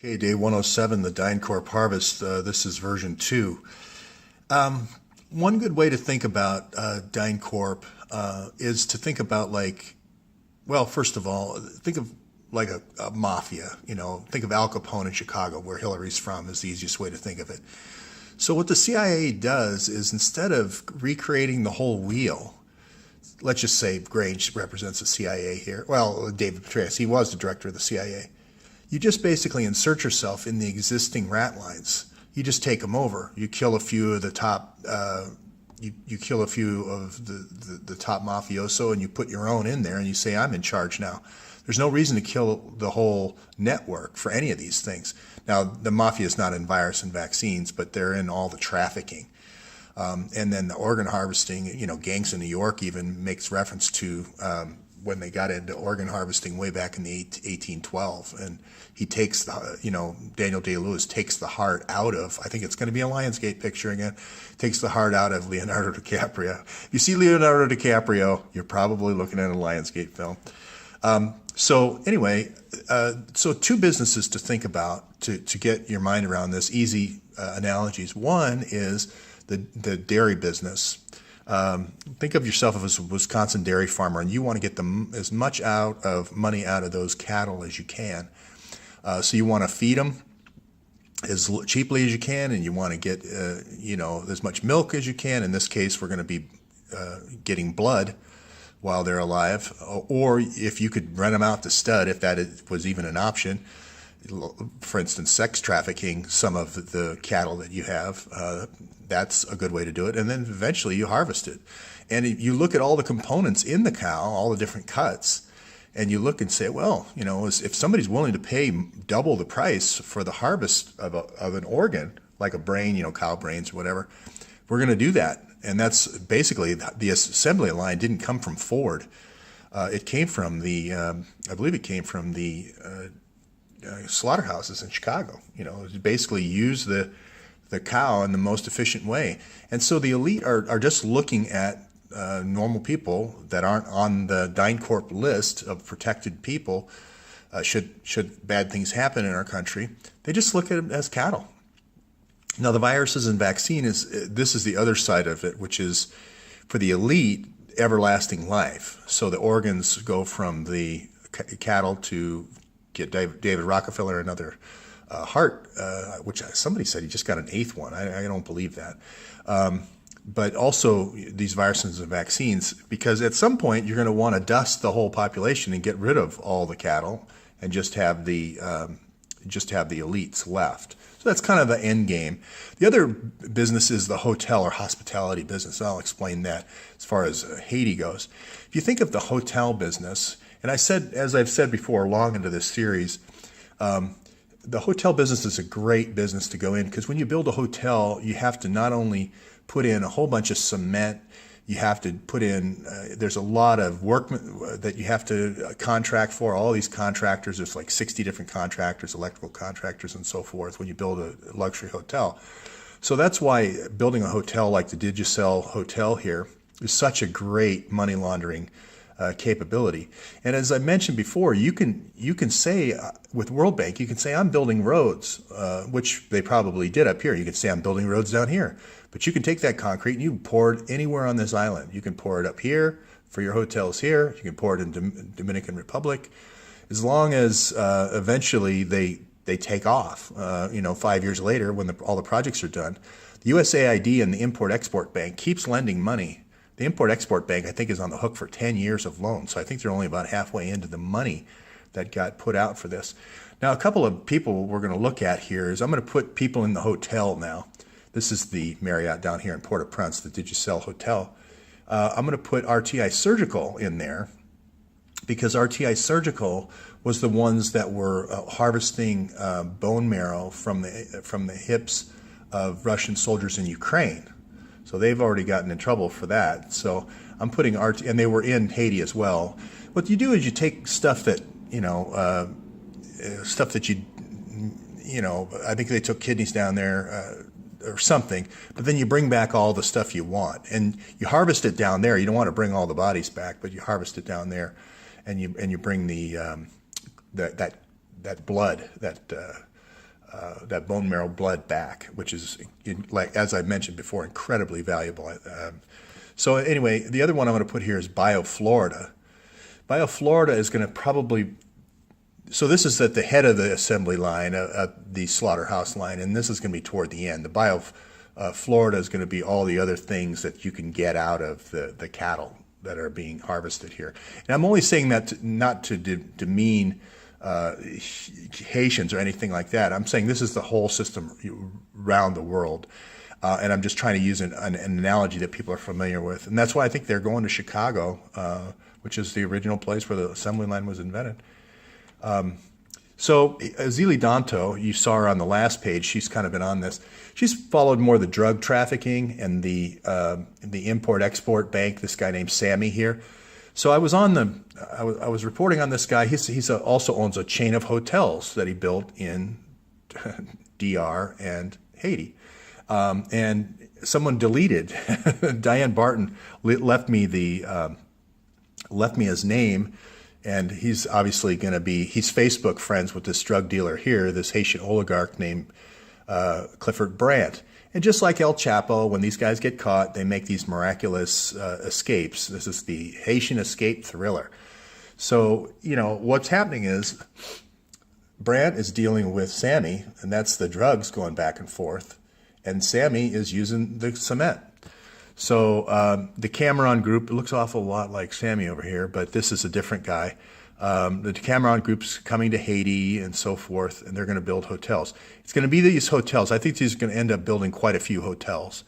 Okay, day 107, the DynCorp harvest. This is version 2. One good way to think about DynCorp is to think about first of all, think of like a mafia. Think of Al Capone in Chicago, where Hillary's from, is the easiest way to think of it. So what the CIA does is, instead of recreating the whole wheel, let's just say Grange represents the CIA here. Well, David Petraeus, he was the director of the CIA. You just basically insert yourself in the existing rat lines. You just take them over. You kill a few of the top. You kill a few of the top mafioso, and you put your own in there, and you say, "I'm in charge now." There's no reason to kill the whole network for any of these things. Now, the mafia is not in virus and vaccines, but they're in all the trafficking. And then the organ harvesting. Gangs in New York even makes reference to when they got into organ harvesting way back in the 1812, and he takes Daniel Day-Lewis takes the heart out of, I think it's going to be a Lionsgate picture again, takes the heart out of Leonardo DiCaprio. If you see Leonardo DiCaprio, you're probably looking at a Lionsgate film. So two businesses to think about to get your mind around this, easy analogies. One is the dairy business. Think of yourself as a Wisconsin dairy farmer, and you want to get as much money out of those cattle as you can. So you want to feed them as cheaply as you can, and you want to get as much milk as you can. In this case, we're going to be getting blood while they're alive, or if you could rent them out to stud, if that was even an option. For instance, sex trafficking some of the cattle that you have. That's a good way to do it. And then eventually you harvest it. And you look at all the components in the cow, all the different cuts, and you look and say, well, if somebody's willing to pay double the price for the harvest of an organ, like a brain, cow brains or whatever, we're going to do that. And that's basically, the assembly line didn't come from Ford. It came from I believe it came from the slaughterhouses in Chicago. Basically use the cow in the most efficient way. And so the elite are just looking at normal people that aren't on the DynCorp list of protected people. Should bad things happen in our country, they just look at them as cattle. Now, the viruses and vaccine this is the other side of it, which is, for the elite, everlasting life. So the organs go from the cattle to get David Rockefeller another heart, which somebody said he just got an 8th one. I don't believe that. But also these viruses and vaccines, because at some point you're going to want to dust the whole population and get rid of all the cattle and just have the elites left. So that's kind of the end game. The other business is the hotel or hospitality business. I'll explain that as far as Haiti goes. If you think of the hotel business, and as I've said before, long into this series, the hotel business is a great business to go in, because when you build a hotel, you have to not only put in a whole bunch of cement, you have to put in, there's a lot of workmen that you have to contract for. All these contractors, there's like 60 different contractors, electrical contractors and so forth, when you build a luxury hotel. So that's why building a hotel like the Digicel Hotel here is such a great money laundering capability. And as I mentioned before, you can say with World Bank, you can say, I'm building roads, which they probably did up here. You can say, I'm building roads down here. But you can take that concrete and you can pour it anywhere on this island. You can pour it up here for your hotels here. You can pour it in Dominican Republic, as long as eventually they take off. 5 years later, when all the projects are done, the USAID and the Import-Export Bank keeps lending money. The Import-Export Bank, I think, is on the hook for 10 years of loans. So I think they're only about halfway into the money that got put out for this. Now, a couple of people we're going to look at here is, I'm going to put people in the hotel now. This is the Marriott down here in Port-au-Prince, the Digicel Hotel. I'm going to put RTI Surgical in there, because RTI Surgical was the ones that were harvesting bone marrow from the hips of Russian soldiers in Ukraine. So they've already gotten in trouble for that. So I'm putting and they were in Haiti as well. What you do is you take stuff that, I think they took kidneys down there or something, but then you bring back all the stuff you want, and you harvest it down there. You don't want to bring all the bodies back, but you harvest it down there, and you bring that blood, that that bone marrow blood back, which is, like as I mentioned before, incredibly valuable. So anyway, the other one I'm going to put here is BioFlorida. BioFlorida is going to probably, so this is at the head of the assembly line, the slaughterhouse line, and this is going to be toward the end. The BioFlorida is going to be all the other things that you can get out of the cattle that are being harvested here. And I'm only saying that not to demean Haitians or anything like that. I'm saying this is the whole system around the world. And I'm just trying to use an analogy that people are familiar with. And that's why I think they're going to Chicago, which is the original place where the assembly line was invented. So Azili Danto, you saw her on the last page. She's kind of been on this. She's followed more the drug trafficking and the import-export bank, this guy named Sammy here. So I was reporting on this guy. He's also owns a chain of hotels that he built in DR and Haiti. And someone deleted, Diane Barton left me his name, and he's obviously going to be, he's Facebook friends with this drug dealer here, this Haitian oligarch named Clifford Brandt. And just like El Chapo, when these guys get caught, they make these miraculous escapes. This is the Haitian escape thriller. So, what's happening is Brandt is dealing with Sammy, and that's the drugs going back and forth, and Sammy is using the cement. So the Cameron Group, it looks an awful lot like Sammy over here, but this is a different guy. The Cameron Group's coming to Haiti and so forth, and they're going to build hotels. It's going to be these hotels. I think these are going to end up building quite a few hotels.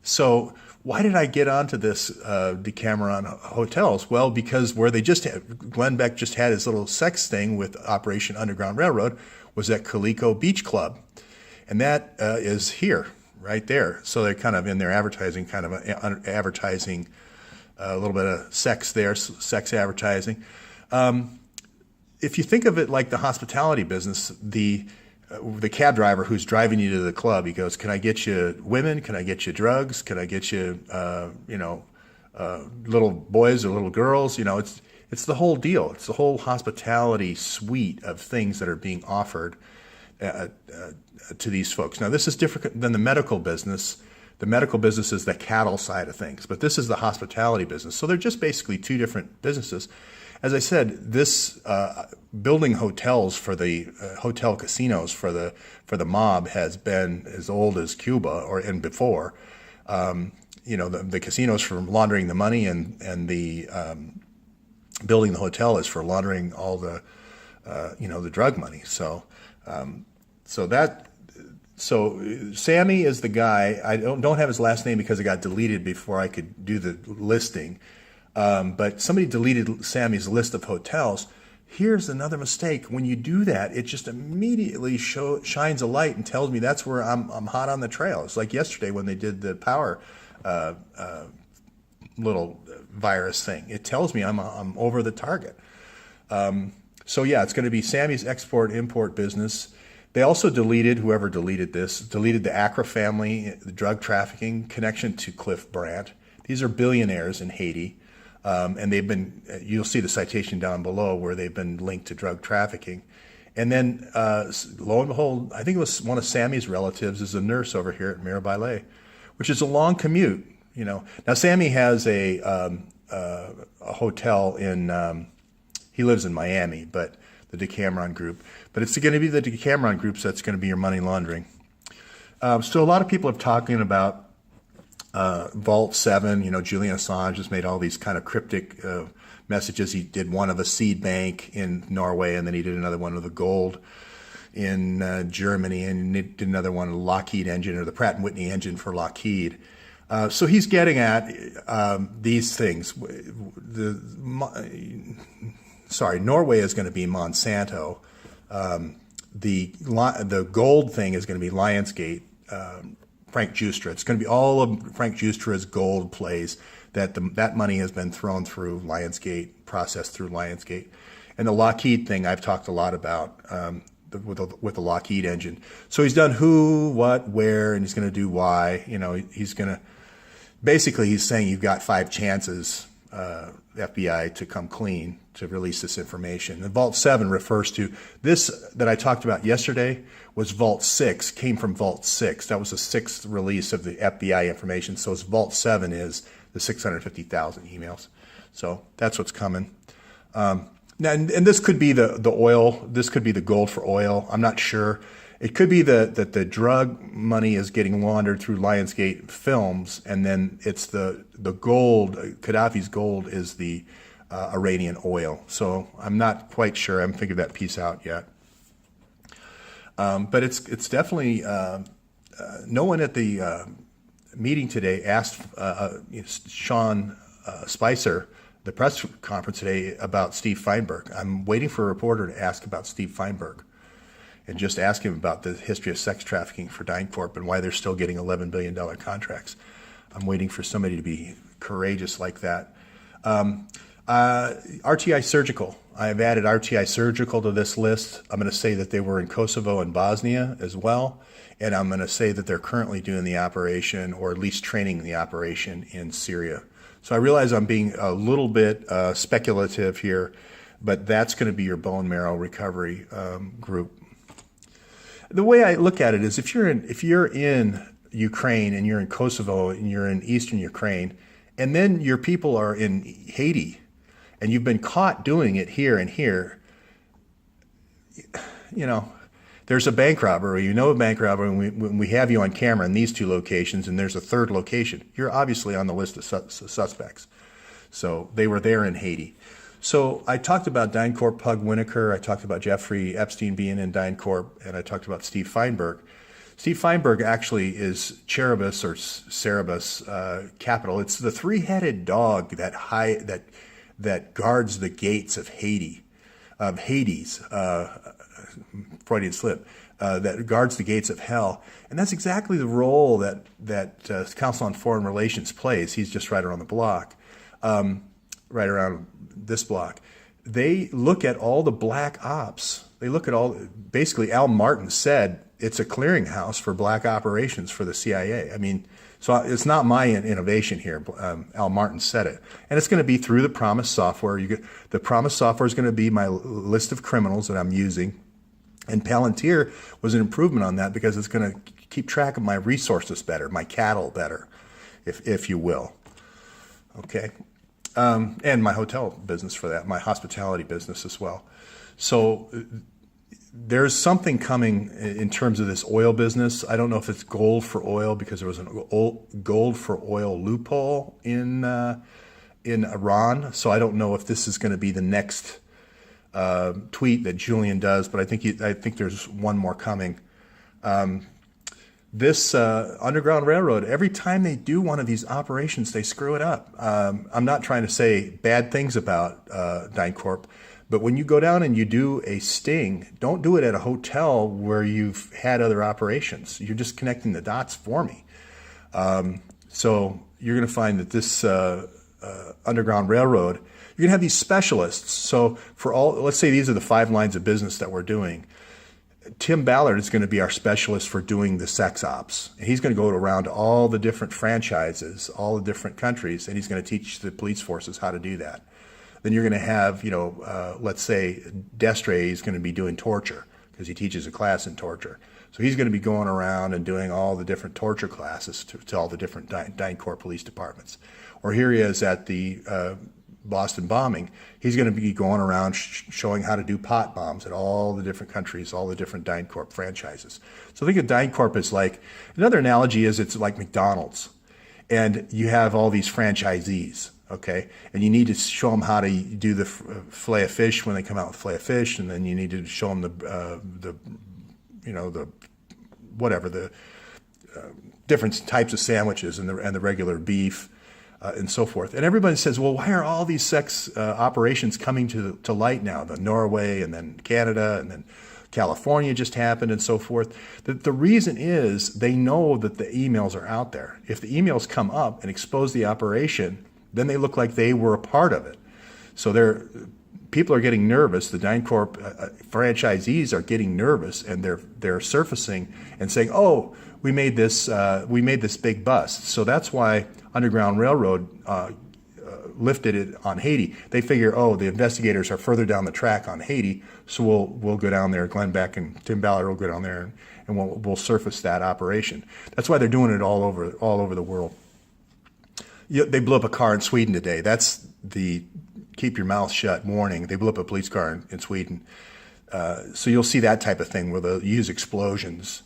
So why did I get onto this Decameron Hotels? Well, because where they just had, Glenn Beck just had his little sex thing with Operation Underground Railroad was at Calico Beach Club. And that is here, right there. So they're kind of in their advertising, advertising a little bit of sex there, sex advertising. If you think of it like the hospitality business, the cab driver who's driving you to the club, he goes, "Can I get you women? Can I get you drugs? Can I get you, little boys or little girls?" It's the whole deal. It's the whole hospitality suite of things that are being offered to these folks. Now, this is different than the medical business. The medical business is the cattle side of things, but this is the hospitality business. So they're just basically two different businesses. As I said, this building hotels for the hotel casinos for the mob has been as old as Cuba and before. The casinos for laundering the money, and the building the hotel is for laundering all the the drug money. So Sammy is the guy. I don't have his last name because it got deleted before I could do the listing. But somebody deleted Sammy's list of hotels. Here's another mistake. When you do that, it just immediately shines a light and tells me that's where I'm hot on the trail. It's like yesterday when they did the power little virus thing. It tells me I'm over the target. So yeah, it's going to be Sammy's export-import business. They also deleted, whoever deleted this, deleted the Accra family, the drug trafficking connection to Cliff Brandt. These are billionaires in Haiti. And they've been, you'll see the citation down below where they've been linked to drug trafficking. And then, lo and behold, I think it was one of Sammy's relatives is a nurse over here at Mirabalais, which is a long commute. Now Sammy has a hotel in, he lives in Miami, but the Decameron Group. But it's going to be the Decameron Groups that's going to be your money laundering. So a lot of people are talking about Vault 7, Julian Assange has made all these kind of cryptic messages. He did one of a seed bank in Norway, and then he did another one of the gold in Germany, and he did another one of the Lockheed engine, or the Pratt & Whitney engine for Lockheed. So he's getting at these things. Norway is going to be Monsanto. The gold thing is going to be Lionsgate, Frank Giustra. It's going to be all of Frank Giustra's gold plays that money has been thrown through Lionsgate, processed through Lionsgate. And the Lockheed thing I've talked a lot about with the Lockheed engine. So he's done who, what, where, and he's going to do why. He's going to, basically he's saying you've got 5 chances FBI to come clean to release this information. And Vault 7 refers to this that I talked about yesterday was Vault 6, came from Vault 6. That was the sixth release of the FBI information. So it's Vault 7 is the 650,000 emails. So that's what's coming. Now, and this could be the oil. This could be the gold for oil. I'm not sure. It could be that the drug money is getting laundered through Lionsgate Films, and then it's the gold. Gaddafi's gold is the Iranian oil. So I'm not quite sure. I haven't figured that piece out yet. But it's definitely no one at the meeting today asked Sean Spicer, the press conference today, about Steve Feinberg. I'm waiting for a reporter to ask about Steve Feinberg and just ask him about the history of sex trafficking for DynCorp and why they're still getting $11 billion contracts. I'm waiting for somebody to be courageous like that. RTI Surgical. I have added RTI Surgical to this list. I'm going to say that they were in Kosovo and Bosnia as well. And I'm going to say that they're currently doing the operation, or at least training the operation, in Syria. So I realize I'm being a little bit speculative here, but that's going to be your bone marrow recovery group. The way I look at it is, if you're in Ukraine and you're in Kosovo and you're in eastern Ukraine, and then your people are in Haiti, and you've been caught doing it here and here, there's a bank robbery, a bank robbery, and when we have you on camera in these two locations, and there's a third location, you're obviously on the list of suspects. So they were there in Haiti. So I talked about DynCorp, Pug Winokur. I talked about Jeffrey Epstein being in DynCorp, and I talked about Steve Feinberg. Steve Feinberg actually is Cerberus or Cerberus capital. It's the three-headed dog that guards the gates of Hades, Freudian slip, that guards the gates of hell. And that's exactly the role that Council on Foreign Relations plays. He's just right around the block, right around this block. They look at all the black ops. They look at basically Al Martin said it's a clearinghouse for black operations for the CIA. I mean, so it's not my innovation here. Al Martin said it. And it's going to be through the Promise software. The Promise software is going to be my list of criminals that I'm using. And Palantir was an improvement on that because it's going to keep track of my resources better, my cattle better, if you will. Okay. And my hotel business for that, my hospitality business as well. So there's something coming in terms of this oil business. I don't know if it's gold for oil, because there was an gold for oil loophole in Iran. So I don't know if this is going to be the next tweet that Julian does, but I think there's one more coming. This Underground Railroad, every time they do one of these operations, they screw it up. I'm not trying to say bad things about DynCorp, but when you go down and you do a sting, don't do it at a hotel where you've had other operations. You're just connecting the dots for me. So you're going to find that this Underground Railroad, you're going to have these specialists. So for let's say these are the 5 lines of business that we're doing. Tim Ballard is going to be our specialist for doing the sex ops. And he's going to go around to all the different franchises, all the different countries, and he's going to teach the police forces how to do that. Then you're going to have, let's say Destre is going to be doing torture because he teaches a class in torture. So he's going to be going around and doing all the different torture classes to all the different DynCorp police departments. Or here he is at the Boston bombing. He's going to be going around showing how to do pot bombs at all the different countries, all the different DynCorp franchises. So think of DynCorp as like, another analogy is it's like McDonald's. And you have all these franchisees, okay? And you need to show them how to do the fillet of fish when they come out with fillet of fish, and then you need to show them the different types of sandwiches and the regular beef. And so forth. And everybody says, well, why are all these sex operations coming to light now? The Norway, and then Canada, and then California just happened, and so forth. The reason is they know that the emails are out there. If the emails come up and expose the operation, then they look like they were a part of it. So people are getting nervous. The DynCorp franchisees are getting nervous, and they're surfacing and saying, oh, we made this big bust. So that's why Underground Railroad lifted it on Haiti. They figure, oh, the investigators are further down the track on Haiti, so we'll go down there. Glenn Beck and Tim Ballard will go down there, and we'll surface that operation. That's why they're doing it all over the world. They blew up a car in Sweden today. That's the keep your mouth shut warning. They blew up a police car in Sweden. So you'll see that type of thing where they'll use explosions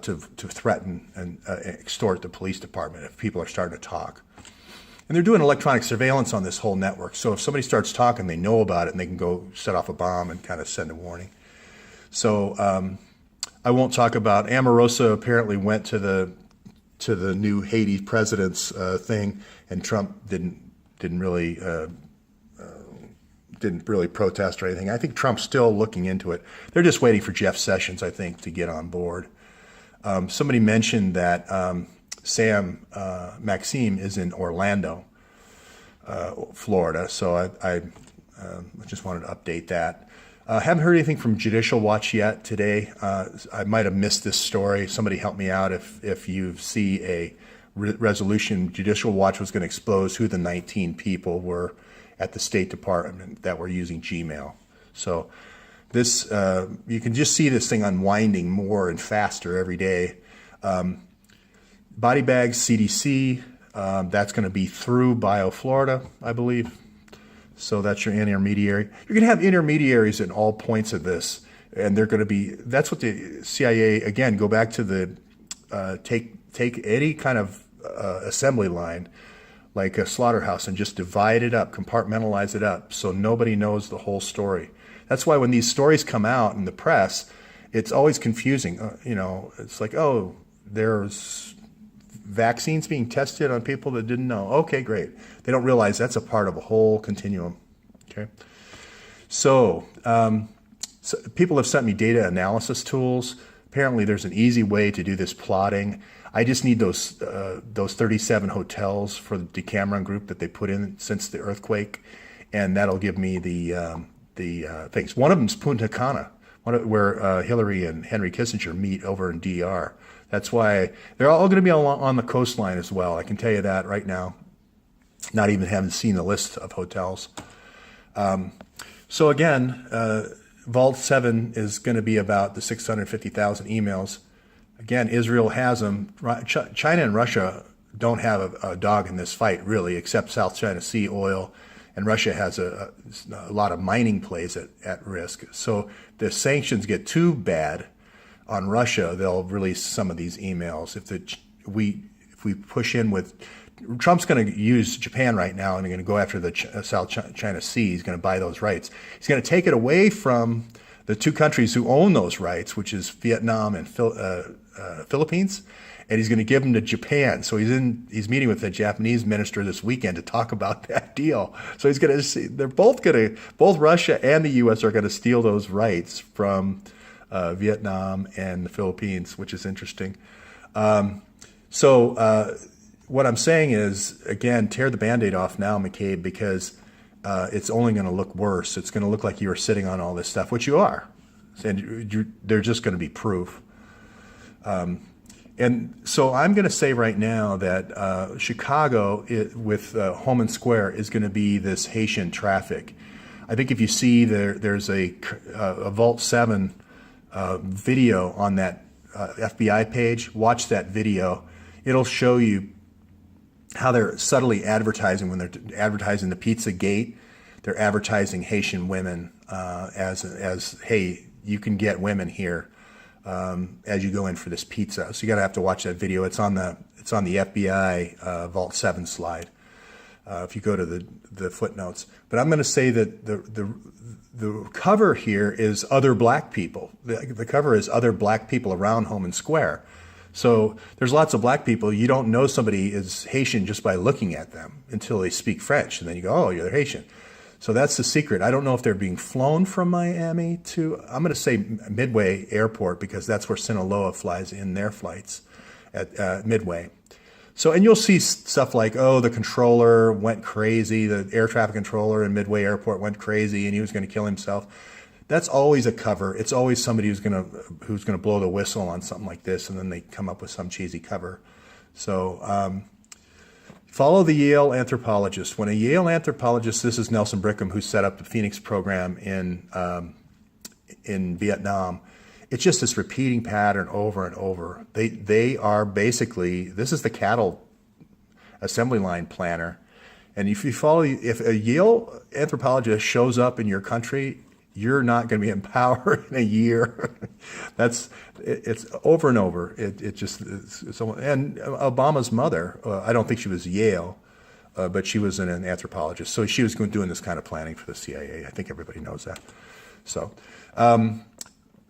to threaten and extort the police department if people are starting to talk. And they're doing electronic surveillance on this whole network. So if somebody starts talking, they know about it, and they can go set off a bomb and kind of send a warning. So I won't talk about Omarosa. Apparently went to the new Haiti president's thing, and Trump didn't really protest or anything. I think Trump's still looking into it. They're just waiting for Jeff Sessions, I think, to get on board. Somebody mentioned that Sam Maxime is in Orlando, Florida. So I just wanted to update that. Haven't heard anything from Judicial Watch yet today. I might have missed this story. Somebody help me out if you see a resolution. Judicial Watch was going to expose who the 19 people were at the State Department that were using Gmail. So this, you can just see this thing unwinding more and faster every day. Body bags, CDC, that's going to be through BioFlorida, I believe. So that's your intermediary. You're going to have intermediaries at all points of this, and they're going to be, that's what the CIA, again, go back to the, take any kind of assembly line, like a slaughterhouse, and just divide it up, compartmentalize it up, so nobody knows the whole story. That's why when these stories come out in the press, it's always confusing. It's like, oh, there's vaccines being tested on people that didn't know. Okay, great. They don't realize that's a part of a whole continuum. Okay, so people have sent me data analysis tools. Apparently, there's an easy way to do this plotting. I just need those 37 hotels for the Decameron group that they put in since the earthquake, and that'll give me the things. One of them is Punta Cana, where Hillary and Henry Kissinger meet over in DR. That's why they're all going to be on the coastline as well. I can tell you that right now, not even having seen the list of hotels. So again, Vault 7 is going to be about the 650,000 emails. Again, Israel has them. China and Russia don't have a dog in this fight, really, except South China Sea oil. And Russia has a lot of mining plays at risk. So if the sanctions get too bad on Russia, they'll release some of these emails. If we push in with, Trump's going to use Japan right now, and they're going to go after the South China Sea. He's going to buy those rights. He's going to take it away from the two countries who own those rights, which is Vietnam and Philippines, and he's going to give them to Japan. So he's meeting with the Japanese minister this weekend to talk about that deal. So he's going to see, both Russia and the U.S. are going to steal those rights from Vietnam and the Philippines, which is interesting. So what I'm saying is, again, tear the Band-Aid off now, McCabe, because it's only going to look worse. It's going to look like you are sitting on all this stuff, which you are. And they're just going to be proof. And so I'm going to say right now that Chicago with Holman Square is going to be this Haitian traffic. I think if you see there's a Vault 7 video on that FBI page, watch that video. It'll show you how they're subtly advertising when they're advertising the Pizza Gate. They're advertising Haitian women as hey, you can get women here as you go in for this pizza. So you have to watch that video. It's on the FBI Vault 7 slide. If you go to the footnotes. But I'm going to say that the cover here is other black people. The cover is other black people around Holman Square. So there's lots of black people. You don't know somebody is Haitian just by looking at them until they speak French. And then you go, oh, you're Haitian. So that's the secret. I don't know if they're being flown from Miami to, I'm going to say Midway Airport, because that's where Sinaloa flies in their flights at Midway. So, and you'll see stuff like, oh, the controller went crazy. The air traffic controller in Midway Airport went crazy and he was going to kill himself. That's always a cover. It's always somebody who's going to blow the whistle on something like this, and then they come up with some cheesy cover. So Follow the Yale anthropologist. When a Yale anthropologist, this is Nelson Brickham, who set up the Phoenix program in Vietnam. It's just this repeating pattern over and over. They are basically, this is the cattle assembly line planner. And if you follow, if a Yale anthropologist shows up in your country, you're not going to be in power in a year. It's over and over. And Obama's mother, I don't think she was Yale, but she was an anthropologist. So she was doing this kind of planning for the CIA. I think everybody knows that. So,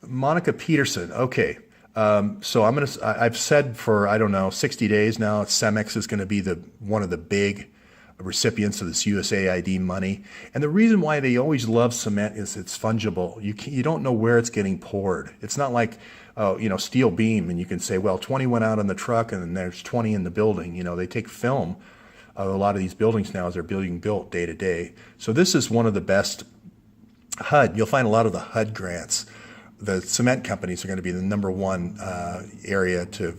Monica Peterson. Okay. So I've said for, I don't know, 60 days now, Cemex is going to be one of the big recipients of this USAID money. And the reason why they always love cement is it's fungible. You don't know where it's getting poured. It's not like, steel beam, and you can say, well, 20 went out on the truck and then there's 20 in the building. They take film of a lot of these buildings now as they're being built day to day. So this is one of the best HUD. You'll find a lot of the HUD grants. The cement companies are going to be the number one area to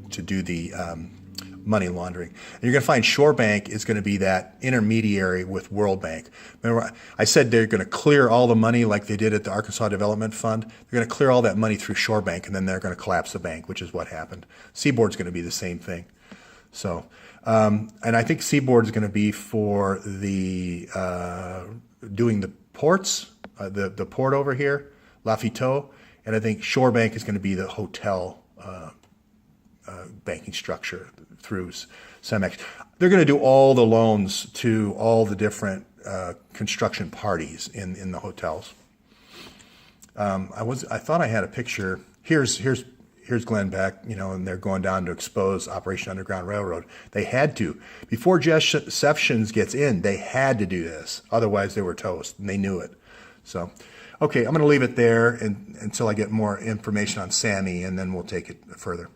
do the money laundering. And you're going to find Shorebank is going to be that intermediary with World Bank. Remember, I said they're going to clear all the money like they did at the Arkansas Development Fund. They're going to clear all that money through Shorebank, and then they're going to collapse the bank, which is what happened. Seaboard's going to be the same thing. So, and I think Seaboard is going to be for the doing the ports, the port over here, Lafiteau, and I think Shorebank is going to be the hotel banking structure through Cemex. They're going to do all the loans to all the different construction parties in the hotels. I thought I had a picture. Here's Glenn Beck, and they're going down to expose Operation Underground Railroad. They had to. Before Jeff Sessions gets in, they had to do this. Otherwise, they were toast, and they knew it. So, okay, I'm going to leave it there until I get more information on Sammy, and then we'll take it further.